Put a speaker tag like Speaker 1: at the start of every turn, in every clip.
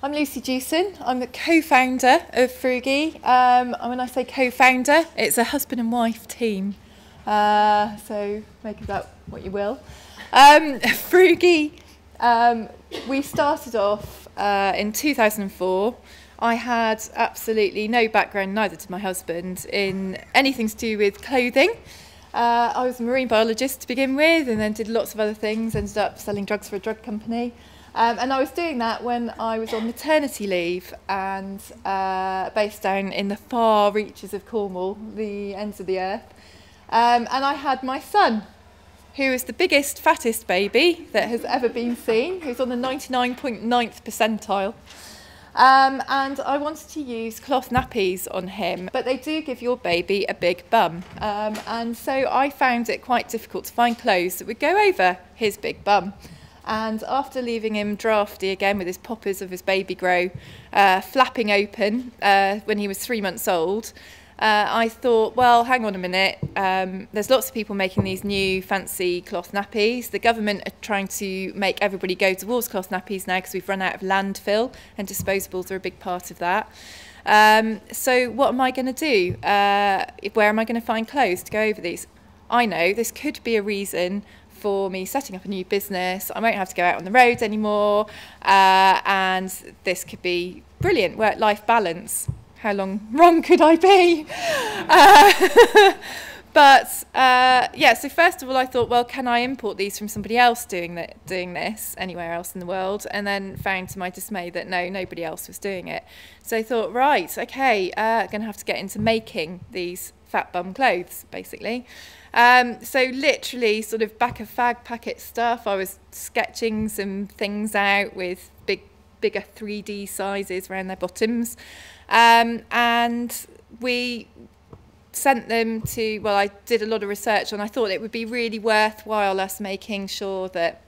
Speaker 1: I'm Lucy Jewson. I'm the co-founder of Frugi. And when I say co-founder, it's a husband and wife team. So make of that what you will. Frugi, we started off in 2004. I had absolutely no background, neither did my husband, in anything to do with clothing. I was a marine biologist to begin with, and then did lots of other things, ended up selling drugs for a drug company. And I was doing that when I was on maternity leave and based down in the far reaches of Cornwall, the ends of the earth. And I had my son, who is the biggest, fattest baby that has ever been seen, who's on the 99.9th percentile. And I wanted to use cloth nappies on him, but they do give your baby a big bum. And so I found it quite difficult to find clothes that would go over his big bum. And after leaving him drafty again with his poppers of his baby grow flapping open when he was 3 months old, I thought, well, hang on a minute, there's lots of people making these new fancy cloth nappies. The government are trying to make everybody go towards cloth nappies now because we've run out of landfill, and disposables are a big part of that. So what am I going to do? Where am I going to find clothes to go over these? I know this could be a reason for me setting up a new business. I won't have to go out on the roads anymore, and this could be brilliant work-life balance. How wrong could I be? Yeah, so first of all I thought, well, can I import these from somebody else doing this anywhere else in the world? And then found to my dismay that no, nobody else was doing it. So I thought, right, okay, going to have to get into making these fat bum clothes, basically. So literally sort of back of fag packet stuff, I was sketching some things out with bigger 3D sizes around their bottoms. And we sent them to, well, I did a lot of research and I thought it would be really worthwhile us making sure that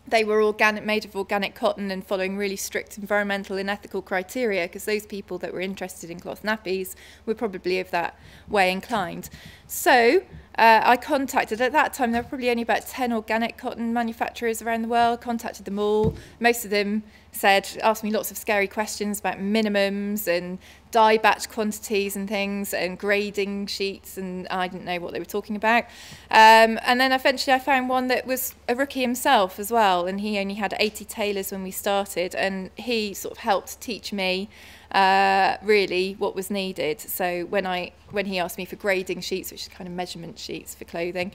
Speaker 1: they were organic, made of organic cotton and following really strict environmental and ethical criteria, because those people that were interested in cloth nappies were probably of that way inclined. So I contacted, at that time there were probably only about 10 organic cotton manufacturers around the world, contacted them all. Most of them asked me lots of scary questions about minimums and dye batch quantities and things and grading sheets, and I didn't know what they were talking about. And then eventually I found one that was a rookie himself as well, and he only had 80 tailors when we started, and he sort of helped teach me really what was needed. So when he asked me for grading sheets, which is kind of measurement sheets for clothing,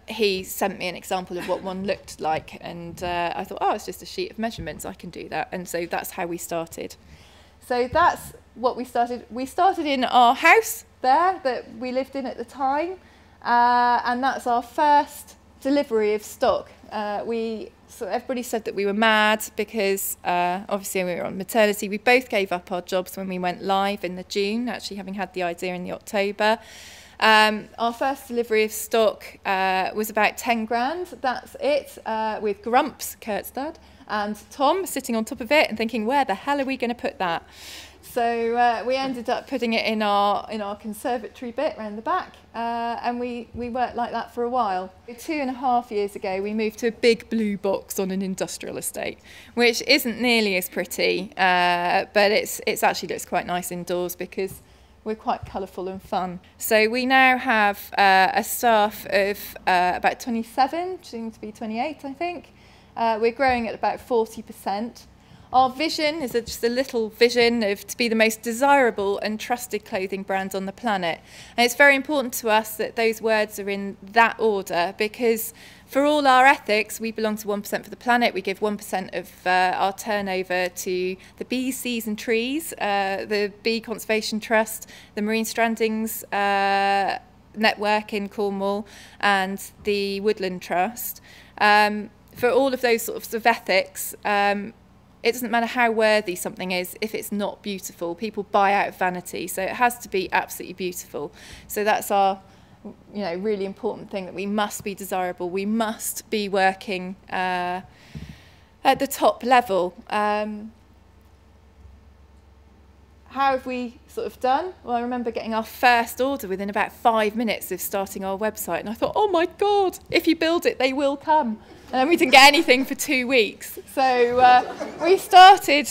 Speaker 1: he sent me an example of what one looked like, and I thought, oh, it's just a sheet of measurements, I can do that. And so that's how we started. So that's what we started. We started in our house there that we lived in at the time, and that's our first delivery of stock. So everybody said that we were mad because obviously we were on maternity. We both gave up our jobs when we went live in the June, actually having had the idea in the October. Our first delivery of stock was about 10 grand, that's it, with Grumps, Kurt's dad, and Tom sitting on top of it and thinking, where the hell are we going to put that? So we ended up putting it in our conservatory bit around the back, and we worked like that for a while. 2.5 years ago we moved to a big blue box on an industrial estate, which isn't nearly as pretty, but it actually looks quite nice indoors because we're quite colourful and fun. So we now have a staff of about 27, soon to be 28 I think. We're growing at about 40%. Our vision is just a little vision of to be the most desirable and trusted clothing brand on the planet. And it's very important to us that those words are in that order, because for all our ethics, we belong to 1% for the planet. We give 1% of our turnover to the bees, seas and trees, the Bee Conservation Trust, the Marine Strandings Network in Cornwall, and the Woodland Trust. For all of those sorts of ethics, it doesn't matter how worthy something is if it's not beautiful. People buy out of vanity, so it has to be absolutely beautiful. So that's our, really important thing, that we must be desirable. We must be working at the top level. How have we sort of done? Well, I remember getting our first order within about 5 minutes of starting our website, and I thought, oh my God, if you build it, they will come. And then we didn't get anything for 2 weeks. So we started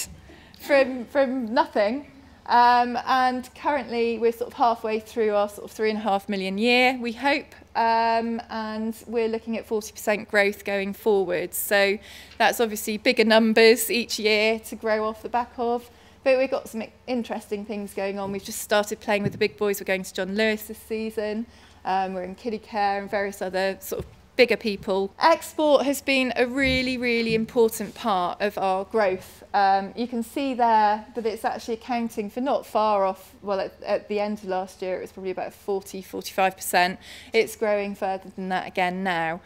Speaker 1: from nothing. And currently we're sort of halfway through our sort of 3.5 million year, we hope, and we're looking at 40% growth going forward. So that's obviously bigger numbers each year to grow off the back of. But we've got some interesting things going on. We've just started playing with the big boys. We're going to John Lewis this season. We're in kiddie care and various other sort of bigger people. Export has been a really, really important part of our growth. You can see there that it's actually accounting for not far off, well, at the end of last year, it was probably about 45%. It's growing further than that again now.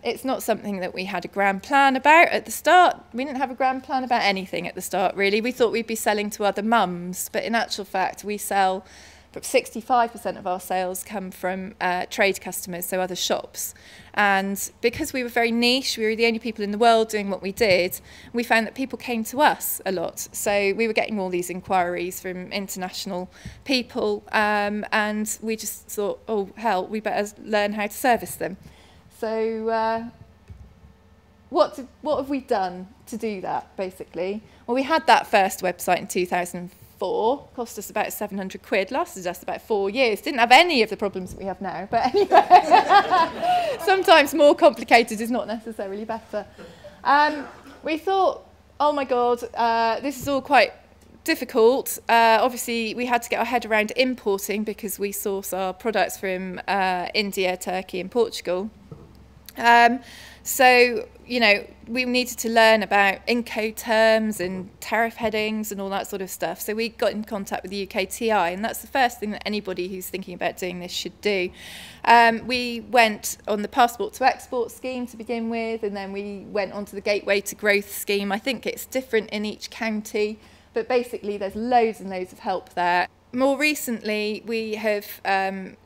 Speaker 1: It's not something that we had a grand plan about at the start. We didn't have a grand plan about anything at the start, really. We thought we'd be selling to other mums, but in actual fact, we sell 65% of our sales come from trade customers, so other shops. And because we were very niche, we were the only people in the world doing what we did, we found that people came to us a lot. So we were getting all these inquiries from international people, and we just thought, oh, hell, we better learn how to service them. So what have we done to do that, basically? Well, we had that first website in 2004, cost us about 700 quid, lasted us about 4 years, didn't have any of the problems that we have now, but anyway, sometimes more complicated is not necessarily better. We thought, oh my God, this is all quite difficult. Obviously, we had to get our head around importing because we source our products from India, Turkey and Portugal. So, you know, we needed to learn about Incoterms and tariff headings and all that sort of stuff. So we got in contact with the UKTI, and that's the first thing that anybody who's thinking about doing this should do. We went on the Passport to Export scheme to begin with, and then we went on to the Gateway to Growth scheme. I think it's different in each county, but basically there's loads and loads of help there. More recently, we have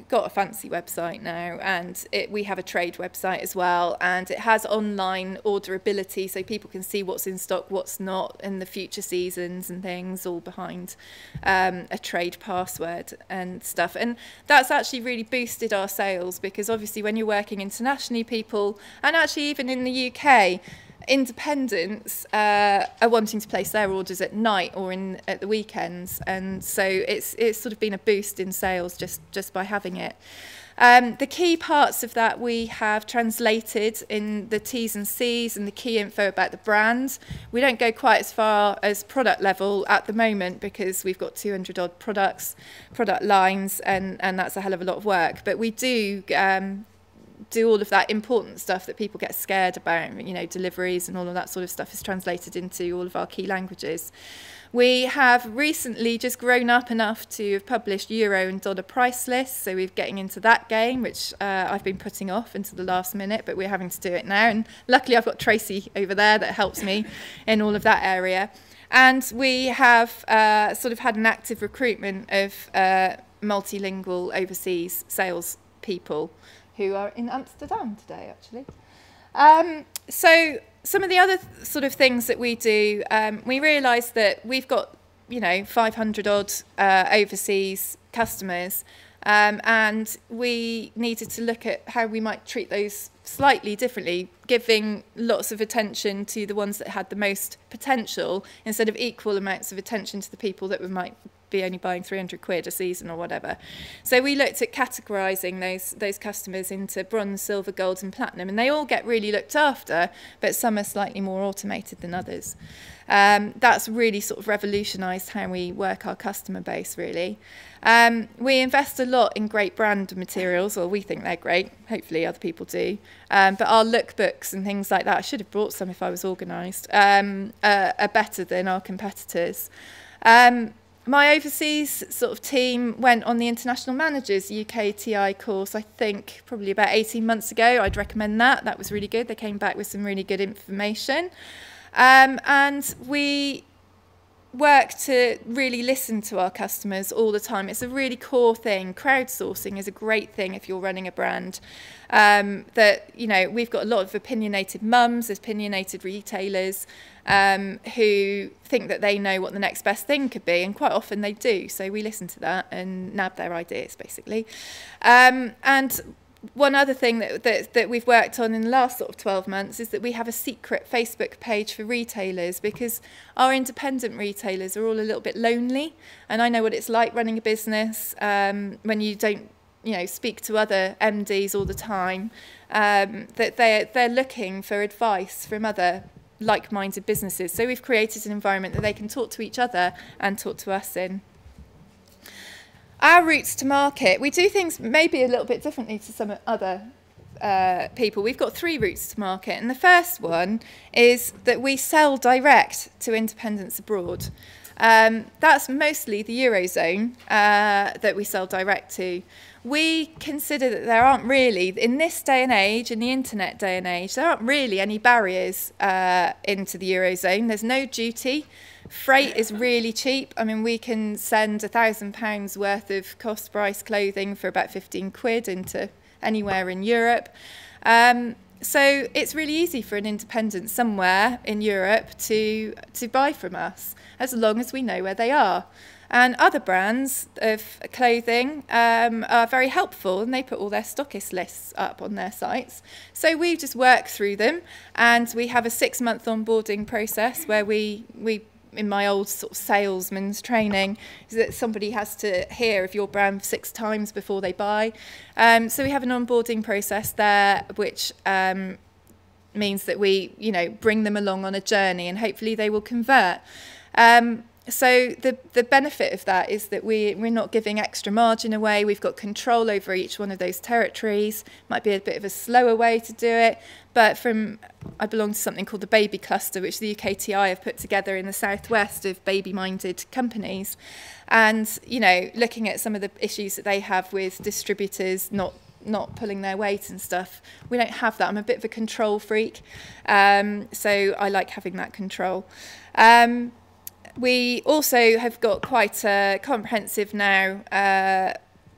Speaker 1: got a fancy website now, and we have a trade website as well, and it has online orderability, so people can see what's in stock, what's not, and the future seasons and things, all behind a trade password and stuff. And that's actually really boosted our sales, because obviously when you're working internationally, people, and actually even in the UK, independents are wanting to place their orders at night or at the weekends, and so it's sort of been a boost in sales just by having it. The key parts of that we have translated in the T's and C's and the key info about the brand. We don't go quite as far as product level at the moment because we've got 200 odd product lines, and that's a hell of a lot of work, but we do all of that important stuff that people get scared about, you know, deliveries and all of that sort of stuff is translated into all of our key languages. We have recently just grown up enough to have published euro and dollar price lists, so we're getting into that game, which I've been putting off until the last minute, but we're having to do it now, and luckily I've got Tracy over there that helps me in all of that area. And we have sort of had an active recruitment of multilingual overseas sales people who are in Amsterdam today, actually. So some of the other sort of things that we do, we realise that we've got, you know, 500 odd overseas customers, and we needed to look at how we might treat those slightly differently, giving lots of attention to the ones that had the most potential instead of equal amounts of attention to the people that might be only buying 300 quid a season or whatever. So we looked at categorising those customers into bronze, silver, gold and platinum, and they all get really looked after, but some are slightly more automated than others. That's really sort of revolutionised how we work our customer base, really. We invest a lot in great brand materials, or we think they're great, hopefully other people do, but our lookbooks and things like that, I should have brought some if I was organised, are better than our competitors. My overseas sort of team went on the International Managers UKTI course, I think probably about 18 months ago. I'd recommend that. That was really good. They came back with some really good information. And we work to really listen to our customers all the time. It's a really core thing. Crowdsourcing is a great thing if you're running a brand. That, you know, we've got a lot of opinionated mums, opinionated retailers, who think that they know what the next best thing could be, and quite often they do. So we listen to that and nab their ideas, basically. And one other thing that we've worked on in the last sort of 12 months is that we have a secret Facebook page for retailers, because our independent retailers are all a little bit lonely, and I know what it's like running a business when you don't, speak to other MDs all the time, that they're looking for advice from other like-minded businesses. So we've created an environment that they can talk to each other and talk to us in. Our routes to market, we do things maybe a little bit differently to some other people. We've got 3 routes to market, and the first one is that we sell direct to independents abroad. That's mostly the Eurozone that we sell direct to. We consider that there aren't really, in this day and age, in the internet day and age, there aren't really any barriers into the Eurozone. There's no duty. Freight is really cheap. I mean, we can send £1,000 worth of cost price clothing for about 15 quid into anywhere in Europe. So it's really easy for an independent somewhere in Europe to buy from us, as long as we know where they are. And other brands of clothing are very helpful, and they put all their stockist lists up on their sites. So we just work through them, and we have a 6-month onboarding process where we in my old sort of salesman's training, is that somebody has to hear of your brand 6 times before they buy. So we have an onboarding process there, which means that we, bring them along on a journey, and hopefully they will convert. So the benefit of that is that we're not giving extra margin away. We've got control over each one of those territories. Might be a bit of a slower way to do it, but I belong to something called the Baby Cluster, which the UKTI have put together in the southwest of baby-minded companies. And, looking at some of the issues that they have with distributors not pulling their weight and stuff, we don't have that. I'm a bit of a control freak, so I like having that control. We also have got quite a comprehensive now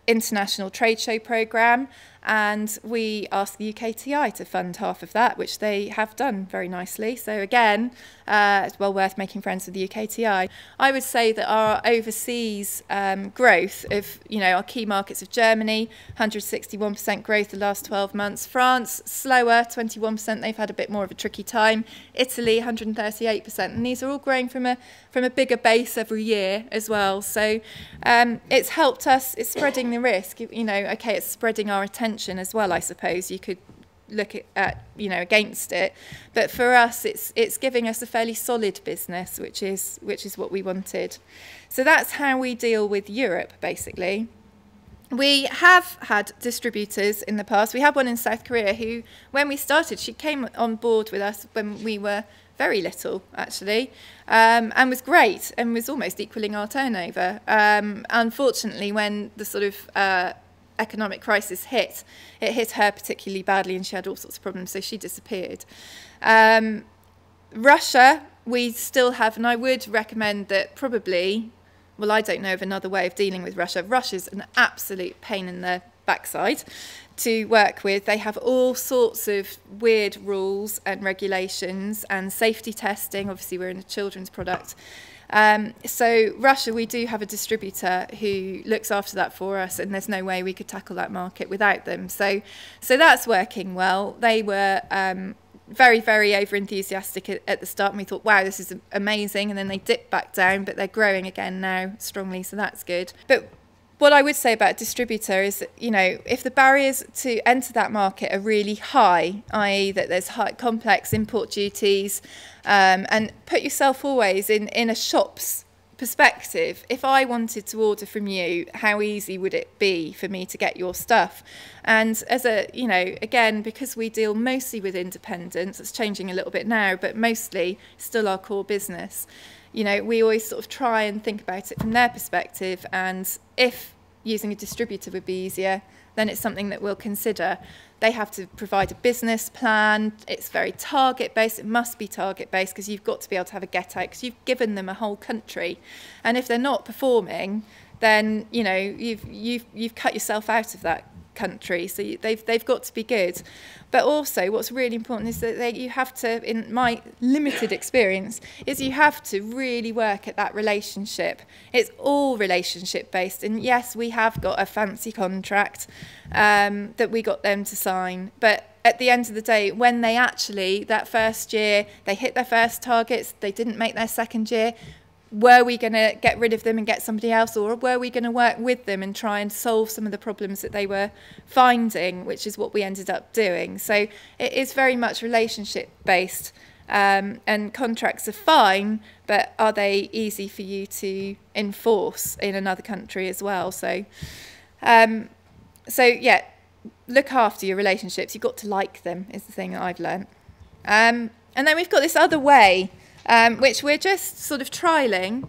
Speaker 1: international trade show programme, and we asked the UKTI to fund half of that, which they have done very nicely. So again, it's well worth making friends with the UKTI. I would say that our overseas growth of, our key markets of Germany, 161% growth the last 12 months. France, slower, 21%. They've had a bit more of a tricky time. Italy, 138%. And these are all growing from a bigger base every year as well. So it's helped us. It's spreading the risk. Okay, it's spreading our attention as well, I suppose. You could look at against it, but for us it's giving us a fairly solid business, which is what we wanted. So that's how we deal with Europe, basically. We have had distributors in the past. We had one in South Korea who, when we started, she came on board with us when we were very little, actually, and was great and was almost equaling our turnover. Unfortunately, when the sort of economic crisis hit, it hit her particularly badly, and she had all sorts of problems, so she disappeared. Russia, we still have, and I would recommend that probably, well, I don't know of another way of dealing with Russia. Russia's an absolute pain in the backside to work with. They have all sorts of weird rules and regulations and safety testing. Obviously, we're in a children's product. So Russia, we do have a distributor who looks after that for us, and there's no way we could tackle that market without them. So that's working well. They were very, very over-enthusiastic at the start, and we thought, wow, this is amazing, and then they dipped back down, but they're growing again now strongly, so that's good. But what I would say about a distributor is that, if the barriers to enter that market are really high, i.e. that there's high, complex import duties, and put yourself always in a shop's perspective. If I wanted to order from you, how easy would it be for me to get your stuff? And as again, because we deal mostly with independents, it's changing a little bit now, but mostly still our core business. We always sort of try and think about it from their perspective, and if using a distributor would be easier, then it's something that we'll consider. They have to provide a business plan. It's very target-based. It must be target-based, because you've got to be able to have a get-out, because you've given them a whole country. And if they're not performing, then you've cut yourself out of country, so they've got to be good. But also what's really important is that you have to, in my limited experience, is you have to really work at that relationship. It's all relationship based, and yes, we have got a fancy contract that we got them to sign, but at the end of the day, when they actually, that first year, they hit their first targets, they didn't make their second year, were we going to get rid of them and get somebody else, or were we going to work with them and try and solve some of the problems that they were finding, which is what we ended up doing. So it is very much relationship based, and contracts are fine, but are they easy for you to enforce in another country as well? So yeah, look after your relationships. You've got to like them, is the thing that I've learnt. And then we've got this other way, which we're just sort of trialling.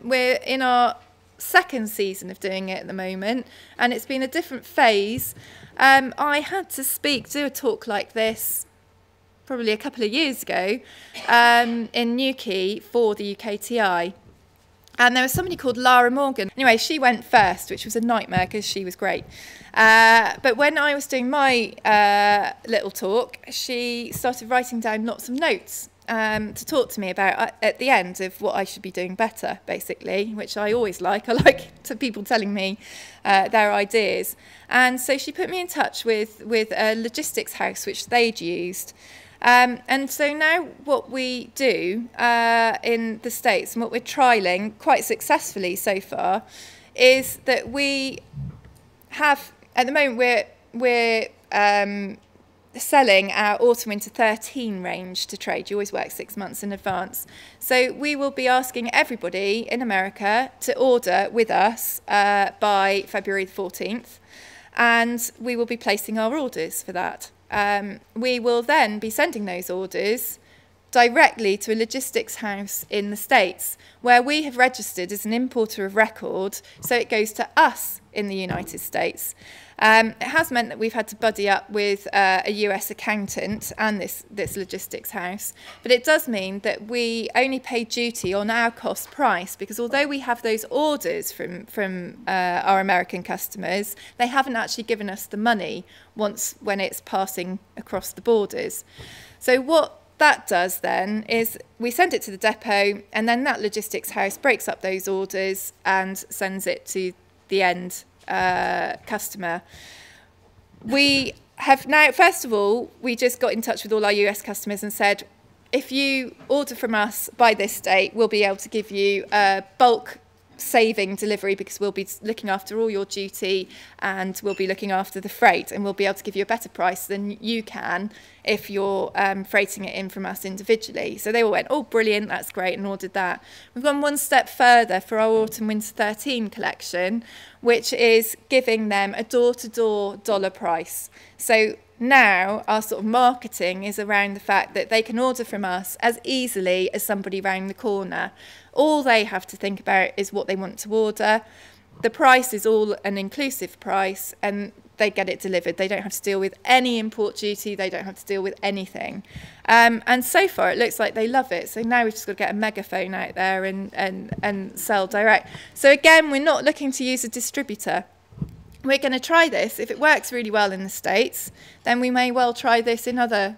Speaker 1: We're in our second season of doing it at the moment, and it's been a different phase. I had to do a talk like this probably a couple of years ago in Newquay for the UKTI. And there was somebody called Lara Morgan. Anyway, she went first, which was a nightmare because she was great. But when I was doing my little talk, she started writing down lots of notes to talk to me about at the end of what I should be doing better, basically, which I always like. I like people telling me their ideas. And so she put me in touch with a logistics house, which they'd used. And so now what we do in the States, and what we're trialling quite successfully so far, is that we have, at the moment, we're selling our autumn-winter 13 range to trade. You always work 6 months in advance. So we will be asking everybody in America to order with us by February the 14th, and we will be placing our orders for that. We will then be sending those orders directly to a logistics house in the States, where we have registered as an importer of record, so it goes to us in the United States. It has meant that we've had to buddy up with a US accountant and this logistics house, but it does mean that we only pay duty on our cost price, because although we have those orders from our American customers, they haven't actually given us the money when it's passing across the borders. So what that does then is we send it to the depot, and then that logistics house breaks up those orders and sends it to the end customer. We have now, first of all, we just got in touch with all our US customers and said, if you order from us by this date, we'll be able to give you a bulk saving delivery, because we'll be looking after all your duty and we'll be looking after the freight, and we'll be able to give you a better price than you can if you're freighting it in from us individually. So they all went, oh, brilliant, that's great, and ordered that. We've gone one step further for our autumn-winter 13 collection, which is giving them a door-to-door dollar price. So now our sort of marketing is around the fact that they can order from us as easily as somebody round the corner. All they have to think about is what they want to order. The price is all an inclusive price, and they get it delivered. They don't have to deal with any import duty. They don't have to deal with anything. And so far, it looks like they love it. So now we've just got to get a megaphone out there and sell direct. So again, we're not looking to use a distributor. We're going to try this. If it works really well in the States, then we may well try this in other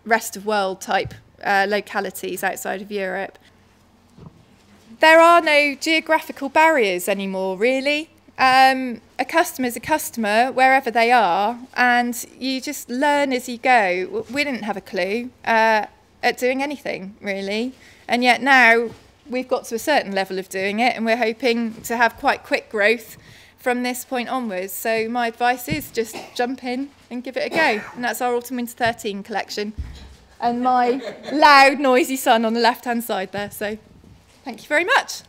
Speaker 1: rest of world type localities outside of Europe. There are no geographical barriers anymore, really. A customer's a customer wherever they are, and you just learn as you go. We didn't have a clue at doing anything, really. And yet now we've got to a certain level of doing it, and we're hoping to have quite quick growth from this point onwards. So my advice is just jump in and give it a go. And that's our autumn-winter 13 collection. And my loud, noisy son on the left-hand side there. So thank you very much.